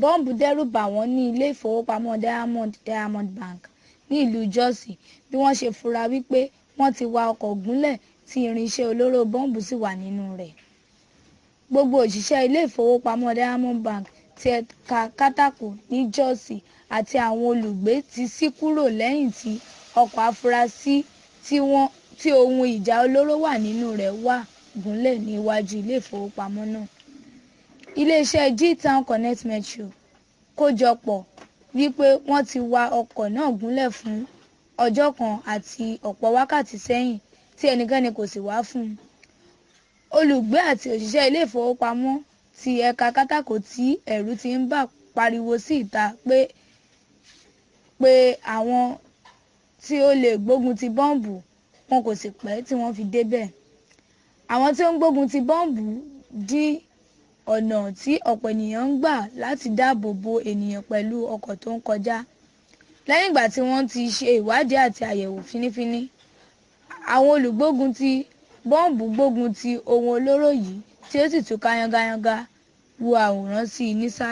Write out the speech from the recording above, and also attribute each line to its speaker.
Speaker 1: bọ́ǹbù dẹ́rù bà wọ́n ní ilé ìfowópamọ́ Diamond Bank ní ìlú Jos bí wọ́n ṣe fura wípé wọ́n ti wa ọkọ̀ gúnlẹ̀ tí irinṣẹ́ olóró bọ́ǹbù sì wà nínú rẹ̀. Gbogbo òṣìṣẹ́ ilé ìfowópamọ́ Diamond Bank ti ẹ̀ka Katako ní Jos àti àwọn olùgbé ti ṣí kúrò lẹ́yìn tí ọkọ̀ afurasí tí ohun ìjà olóró wà nínú rẹ̀ wà gúnlẹ̀ ní iwájú ilé ìfowópamọ́ náà. Iléeṣẹ́ G-Town Connect Metro kójọpọ̀ wípé wọ́n ti wa ọkọ̀ náà gúnlẹ̀ fún ọjọ́ kan àti ọ̀pọ̀ wákàtí sẹ́yìn tí ẹnikẹ́ni kò sì wá fún un. Olùgbé àti òṣìṣẹ́ ilé ìfowópamọ́ ti ẹ̀ka Katako tí ẹ̀rù ti ń bà pariwo sí ìta pé àwọn tí ó lè gbógun ti bọ́ǹbù wọn kò sì pẹ́ tí wọ́n fi débẹ̀. Àwọn tí ó ń gbógun ti bọ́ǹbù dí ọ̀nà tí ọ̀pọ̀ ènìyàn ń gbà láti dáàbò bo ènìyàn pẹ̀lú ọkọ̀ tó ń kọjá. Lẹ́yìn ìgbà tí wọ́n ti ṣe ìwádìí àti àyẹ̀wò fínífíní, àwọn olùgbógun ti bọ́ǹbù gbógun ti ohun olóró yìí tí ó sì túká yángayánga. Wo àwòrán sí i nísàlẹ̀.